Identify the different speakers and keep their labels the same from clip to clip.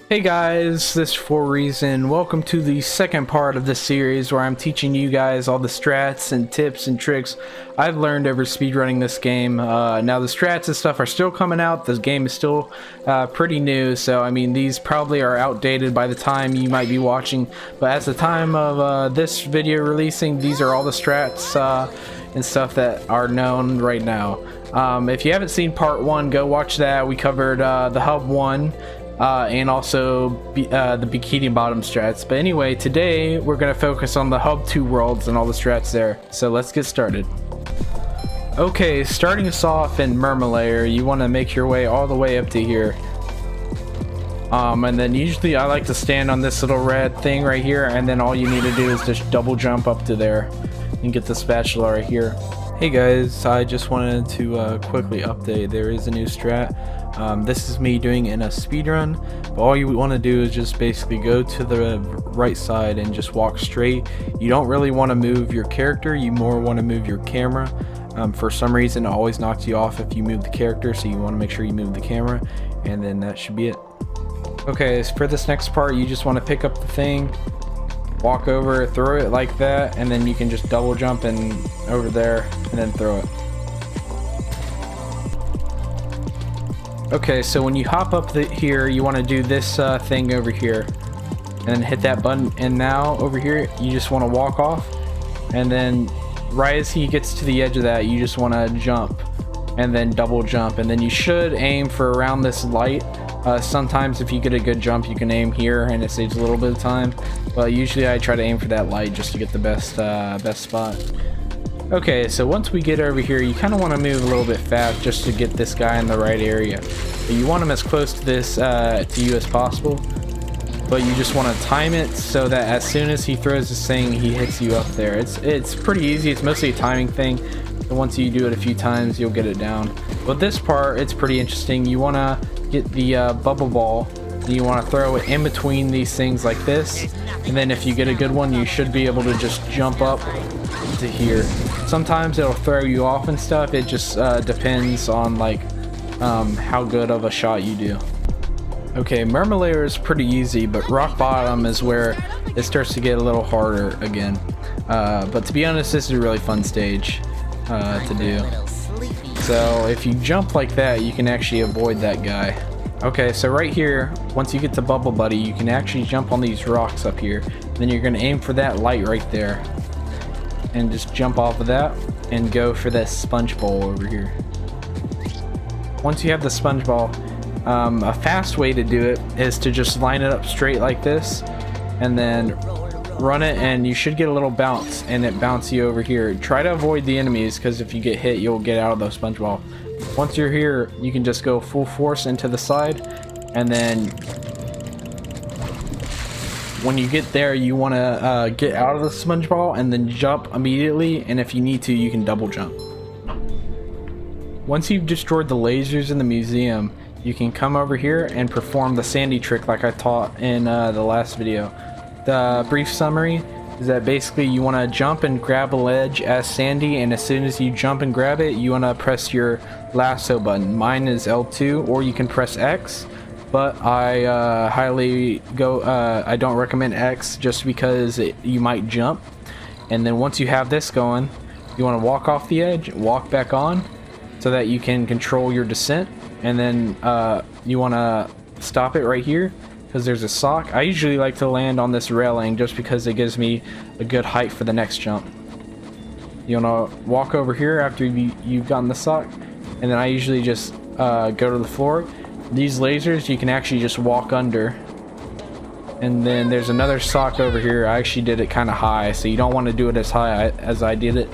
Speaker 1: Hey guys, this is For Reason. Welcome to the second part of this series where I'm teaching you guys all the strats and tips and tricks I've learned over speedrunning this game. Now the strats and stuff are still coming out. The game is still pretty new, so I mean these probably are outdated by the time you might be watching, but at the time of this video releasing, these are all the strats and stuff that are known right now. If you haven't seen part 1, go watch that. We covered the Hub 1 and also the Bikini Bottom strats. But anyway, today we're going to focus on the Hub 2 worlds and all the strats there. So let's get started. Okay, starting us off in Mermalair, you want to make your way all the way up to here. And then usually I like to stand on this little red thing right here, and then all you need to do is just double jump up to there and get the spatula right here. Hey guys, I just wanted to quickly update. There is a new strat. This is me doing in a speed run, but all you want to do is just basically go to the right side and just walk straight. You don't really want to move your character, you more want to move your camera. For some reason it always knocks you off if you move the character, so you want to make sure you move the camera, and then that should be it. Okay, so for this next part you just want to pick up the thing, walk over, throw it like that, and then you can just double jump and over there and then throw it. Okay, so when you hop up here, you want to do this thing over here and hit that button, and now over here you just want to walk off, and then right as he gets to the edge of that you just want to jump and then double jump, and then you should aim for around this light. Sometimes if you get a good jump you can aim here and it saves a little bit of time, but usually I try to aim for that light just to get the best spot. Okay, so once we get over here, you kind of want to move a little bit fast just to get this guy in the right area. But you want him as close to this to you as possible, but you just want to time it so that as soon as he throws this thing, he hits you up there. It's pretty easy. It's mostly a timing thing. And once you do it a few times, you'll get it down. But this part, it's pretty interesting. You want to get the bubble ball, and you want to throw it in between these things like this, and then if you get a good one, you should be able to just jump up to here. Sometimes it'll throw you off and stuff. It just depends on like how good of a shot you do. Okay, Mermalair is pretty easy, but Rock Bottom is where it starts to get a little harder again. But to be honest, this is a really fun stage to do. So if you jump like that, you can actually avoid that guy. Okay, so right here, once you get to Bubble Buddy, you can actually jump on these rocks up here. Then you're going to aim for that light right there, and just jump off of that and go for this sponge ball over here. Once you have the sponge ball, a fast way to do it is to just line it up straight like this and then run it, and you should get a little bounce, and it bounce you over here. Try to avoid the enemies, because if you get hit you'll get out of the sponge ball. Once you're here, you can just go full force into the side, and then when you get there you want to get out of the sponge ball and then jump immediately, and if you need to you can double jump. Once you've destroyed the lasers in the museum, you can come over here and perform the sandy trick like I taught in the last video. The brief summary is that basically you want to jump and grab a ledge as Sandy, and as soon as you jump and grab it you want to press your lasso button. Mine is L2, or you can press X, but I I don't recommend X just because you might jump. And then once you have this going, you want to walk off the edge, walk back on, so that you can control your descent, and then you want to stop it right here because there's a sock. I usually like to land on this railing just because it gives me a good height for the next jump. You want to walk over here after you've gotten the sock, and then I usually just go to the floor. These lasers you can actually just walk under, and then there's another sock over here. I actually did it kind of high, so you don't want to do it as high as I did it.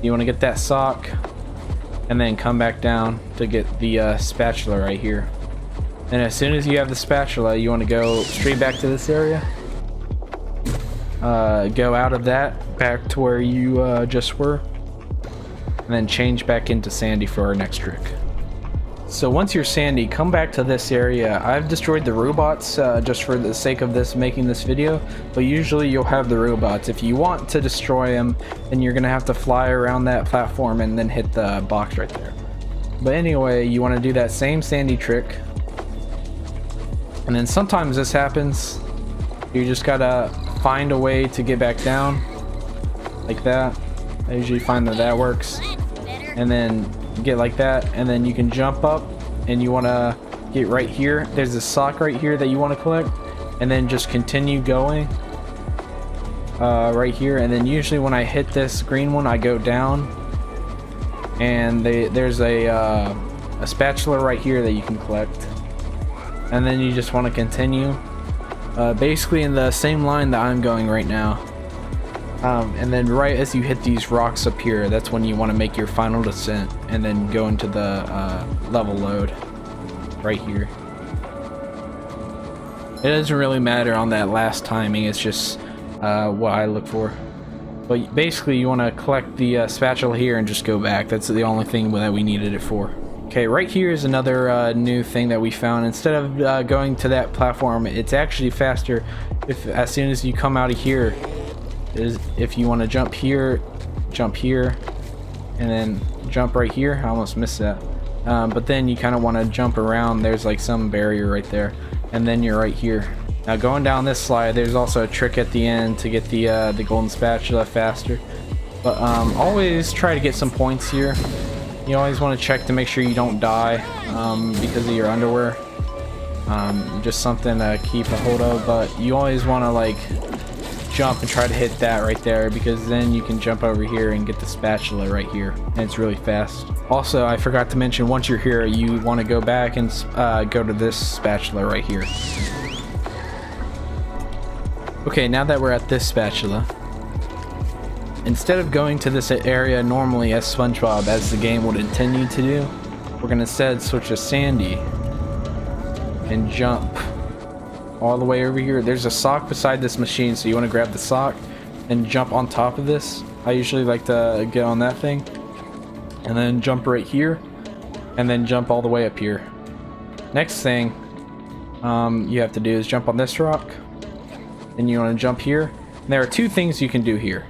Speaker 1: You want to get that sock and then come back down to get the spatula right here. And as soon as you have the spatula, you want to go straight back to this area, go out of that back to where you just were, and then change back into Sandy for our next trick. So once you're Sandy, come back to this area. I've destroyed the robots just for the sake of making this video, but usually you'll have the robots. If you want to destroy them, then you're gonna have to fly around that platform and then hit the box right there. But anyway, you want to do that same Sandy trick, And then sometimes this happens. You just gotta find a way to get back down, like that. I usually find that that works. And then get like that, and then you can jump up, and you wanna get right here. There's a sock right here that you want to collect, and then just continue going right here. And then usually when I hit this green one, I go down, and there's a spatula right here that you can collect, and then you just want to continue basically in the same line that I'm going right now. And then right as you hit these rocks up here, that's when you want to make your final descent, and then go into the level load right here. It doesn't really matter on that last timing, it's just what I look for. But basically you want to collect the spatula here and just go back. That's the only thing that we needed it for. Okay, right here is another new thing that we found. Instead of going to that platform, it's actually faster if as soon as you come out of here, is if you want to jump here, and then jump right here. I almost missed that. But then you kind of want to jump around. There's like some barrier right there, and then you're right here. Now going down this slide, there's also a trick at the end to get the golden spatula faster. But always try to get some points here. You always want to check to make sure you don't die because of your underwear. Just something to keep a hold of. But you always want to like jump and try to hit that right there, because then you can jump over here and get the spatula right here, and it's really fast. Also, I forgot to mention, once you're here, you want to go back and go to this spatula right here. Okay, now that we're at this spatula, instead of going to this area normally as Spongebob, as the game would intend you to do, we're gonna instead switch to Sandy and jump all the way over here. There's a sock beside this machine, so you want to grab the sock and jump on top of this. I usually like to get on that thing and then jump right here, and then jump all the way up here. Next thing you have to do is jump on this rock, then you want to jump here. And there are two things you can do here.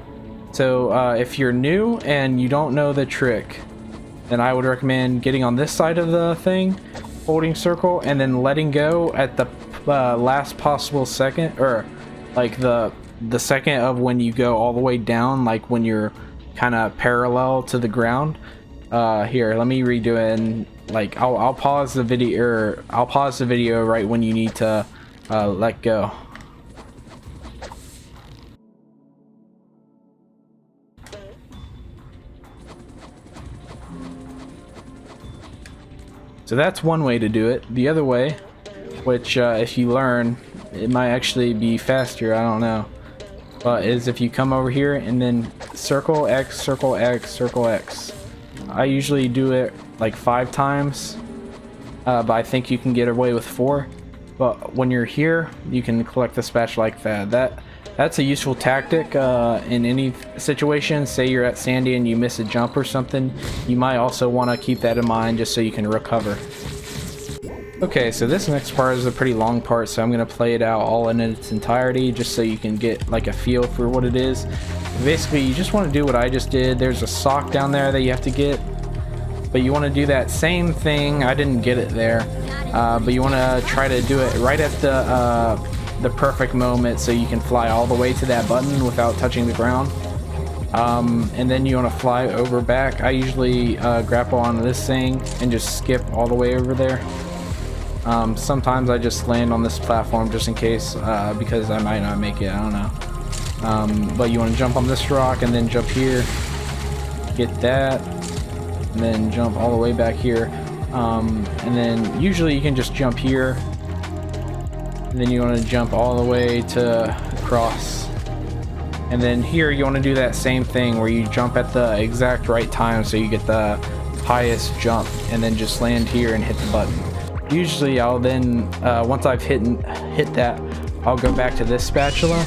Speaker 1: So if you're new and you don't know the trick, then I would recommend getting on this side of the thing, holding circle, and then letting go at the last possible second, or like the second of when you go all the way down, like when you're kind of parallel to the ground. Here, let me redo it, and like I'll pause the video, or I'll pause the video right when you need to let go. So that's one way to do it. The other way, which if you learn, it might actually be faster, I don't know, but is if you come over here and then circle X, circle X, circle X. I usually do it like 5 times, but I think you can get away with 4. But when you're here, you can collect the spatula like that. That's a useful tactic in any situation. Say you're at Sandy and you miss a jump or something, you might also want to keep that in mind just so you can recover. Okay, so this next part is a pretty long part, so I'm going to play it out all in its entirety just so you can get like a feel for what it is. Basically, you just want to do what I just did. There's a sock down there that you have to get, but you want to do that same thing. I didn't get it there, but you want to try to do it right at the perfect moment so you can fly all the way to that button without touching the ground. And then you want to fly over back. I usually grapple onto this thing and just skip all the way over there. Sometimes I just land on this platform just in case, because I might not make it, I don't know. But you want to jump on this rock and then jump here, get that, and then jump all the way back here. And then usually you can just jump here, and then you want to jump all the way to across. And then here you want to do that same thing where you jump at the exact right time so you get the highest jump, and then just land here and hit the button. Usually I'll then, once I've hit that, I'll go back to this spatula,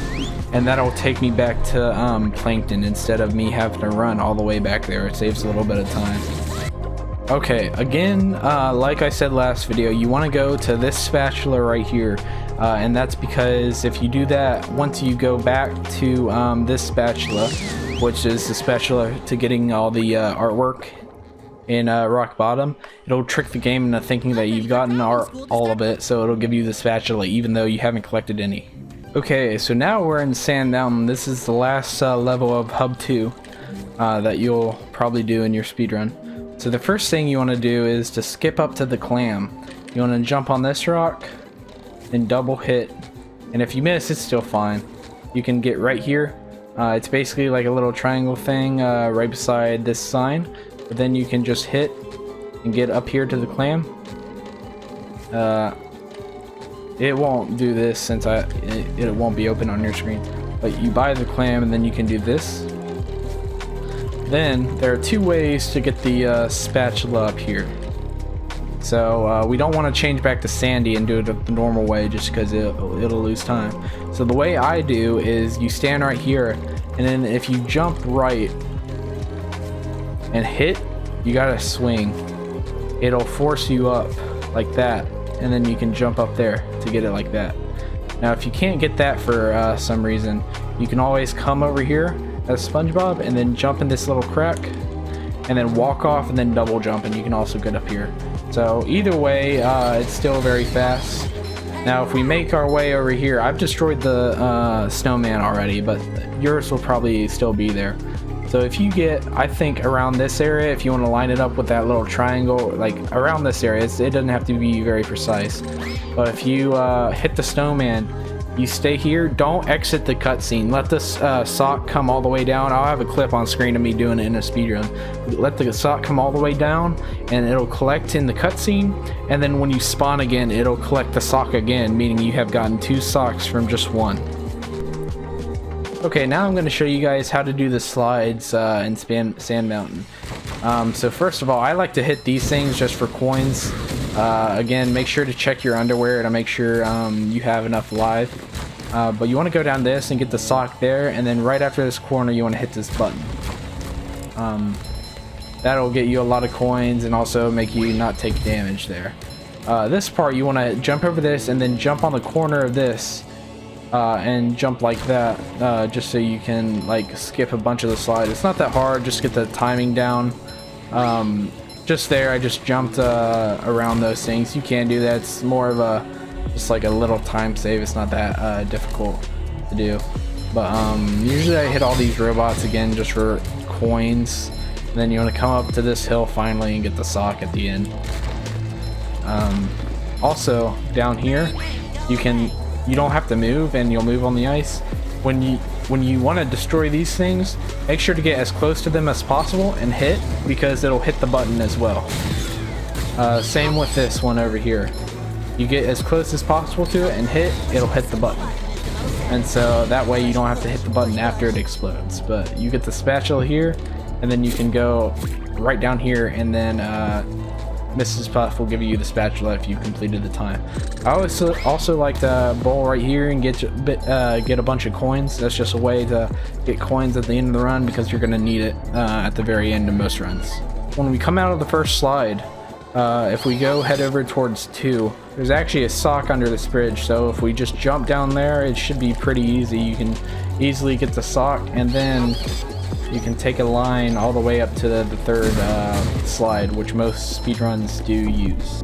Speaker 1: and that'll take me back to Plankton instead of me having to run all the way back there. It saves a little bit of time. Okay, again, like I said last video, you want to go to this spatula right here, and that's because if you do that, once you go back to this spatula, which is the spatula to getting all the artwork, in rock bottom, it'll trick the game into thinking that you've gotten all of it, so it'll give you the spatula even though you haven't collected any. Okay, so now we're in Sand Mountain. This is the last level of Hub 2 that you'll probably do in your speedrun. So the first thing you want to do is to skip up to the clam. You want to jump on this rock and double hit, and if you miss, it's still fine. You can get right here. It's basically like a little triangle thing right beside this sign, but then you can just hit and get up here to the clam. It won't do this since it won't be open on your screen, but you buy the clam and then you can do this. Then there are two ways to get the spatula up here. So we don't want to change back to Sandy and do it the normal way just because it'll lose time. So the way I do is you stand right here, and then if you jump right and hit, you gotta swing. It'll force you up like that, and then you can jump up there to get it like that. Now if you can't get that for some reason, you can always come over here as Spongebob and then jump in this little crack and then walk off and then double jump, and you can also get up here. So either way, it's still very fast. Now if we make our way over here, I've destroyed the snowman already, but yours will probably still be there. So if you get, I think around this area, if you want to line it up with that little triangle, like around this area, it doesn't have to be very precise. But if you hit the snowman, you stay here, don't exit the cutscene. Let the sock come all the way down. I'll have a clip on screen of me doing it in a speedrun. Let the sock come all the way down, and it'll collect in the cutscene, and then when you spawn again, it'll collect the sock again, meaning you have gotten 2 socks from just 1. Okay, now I'm going to show you guys how to do the slides in Sand Mountain. So first of all, I like to hit these things just for coins. Again, make sure to check your underwear to make sure you have enough life. But you want to go down this and get the sock there, and then right after this corner you want to hit this button. That'll get you a lot of coins and also make you not take damage there. This part you want to jump over this and then jump on the corner of this and jump like that, just so you can like skip a bunch of the slides. It's not that hard, just get the timing down. Just there, I just jumped around those things. You can do that. It's more of a just like a little time save. It's not that difficult to do. But usually I hit all these robots again just for coins. And then you want to come up to this hill finally and get the sock at the end. Also down here, you don't have to move, and you'll move on the ice. When you want to destroy these things, make sure to get as close to them as possible and hit, because it'll hit the button as well. Same with this one over here. You get as close as possible to it and hit, it'll hit the button. And so that way you don't have to hit the button after it explodes. But you get the spatula here, and then you can go right down here, and then Mrs. Puff will give you the spatula if you've completed the time. I also like to bowl right here and get a bunch of coins. That's just a way to get coins at the end of the run, because you're going to need it at the very end of most runs. When we come out of the first slide, if we go head over towards 2, there's actually a sock under this bridge, so if we just jump down there, it should be pretty easy. You can easily get the sock, and then you can take a line all the way up to the 3rd slide, which most speedruns do use.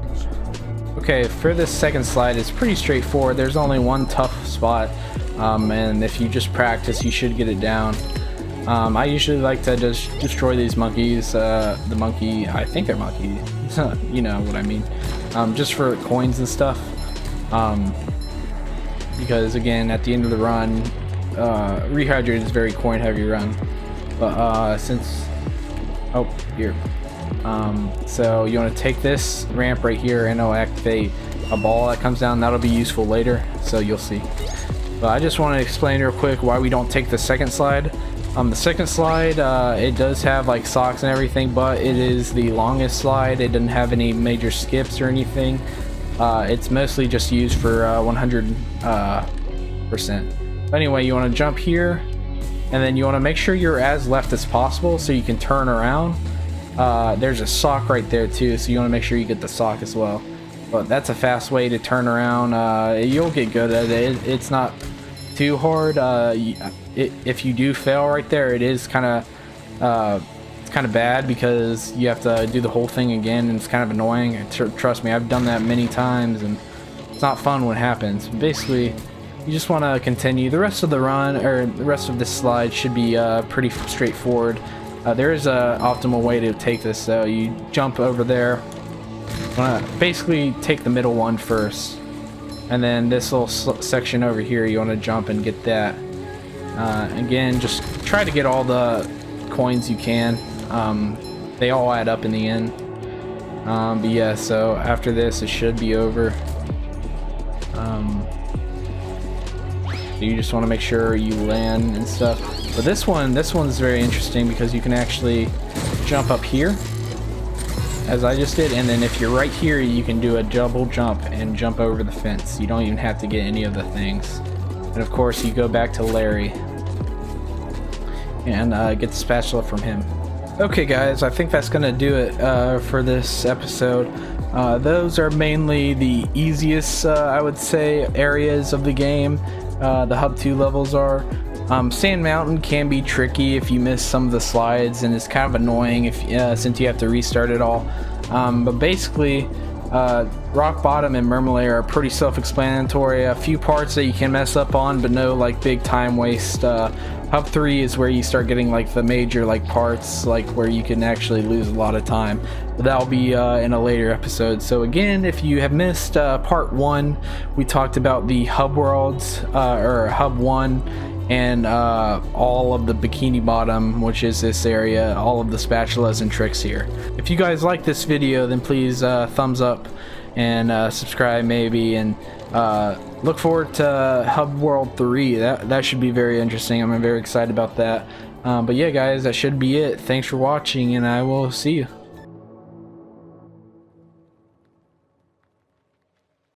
Speaker 1: Okay, for this second slide, it's pretty straightforward. There's only one tough spot, and if you just practice, you should get it down. I usually like to just destroy these monkeys. The monkey, I think they're monkeys, you know what I mean, just for coins and stuff. Because again, at the end of the run, Rehydrated is a very coin heavy run. But since, oh, here. So you want to take this ramp right here, and it'll activate a ball that comes down. That'll be useful later, so you'll see. But I just want to explain real quick why we don't take the second slide. The second slide, it does have like socks and everything, but it is the longest slide. It doesn't have any major skips or anything. It's mostly just used for 100%. But anyway, you want to jump here, and then you want to make sure you're as left as possible so you can turn around. There's a sock right there too, so you want to make sure you get the sock as well. But that's a fast way to turn around. You'll get good at it. It's not too hard. If you do fail right there, it's kind of kind of bad because you have to do the whole thing again, and it's kind of annoying. Trust me, I've done that many times, and it's not fun when it happens. Basically, you just want to continue. The rest of the run, or the rest of this slide, should be pretty straightforward. There is a optimal way to take this, so you jump over there. Basically take the middle one first, and then this little section over here, you want to jump and get that. Again, just try to get all the coins you can. They all add up in the end. But yeah, so after this it should be over. So you just want to make sure you land and stuff. But this one's very interesting because you can actually jump up here, as I just did, and then if you're right here, you can do a double jump and jump over the fence. You don't even have to get any of the things. And of course, you go back to Larry and get the spatula from him. Okay guys, I think that's gonna do it for this episode. Those are mainly the easiest, I would say, areas of the game. The Hub 2 levels are. Sand Mountain can be tricky if you miss some of the slides, and it's kind of annoying if since you have to restart it all. But basically, Rock Bottom and Mermalair are pretty self-explanatory. A few parts that you can mess up on, but no like big time waste. Hub 3 is where you start getting like the major like parts, like where you can actually lose a lot of time. But that'll be in a later episode. So again, if you have missed part 1, we talked about the hub worlds, or Hub 1, and all of the Bikini Bottom, which is this area, all of the spatulas and tricks here. If you guys like this video, then please thumbs up and subscribe maybe, and look forward to Hub World 3. That should be very interesting. I'm very excited about that. But yeah guys, that should be it. Thanks for watching, and I will see you.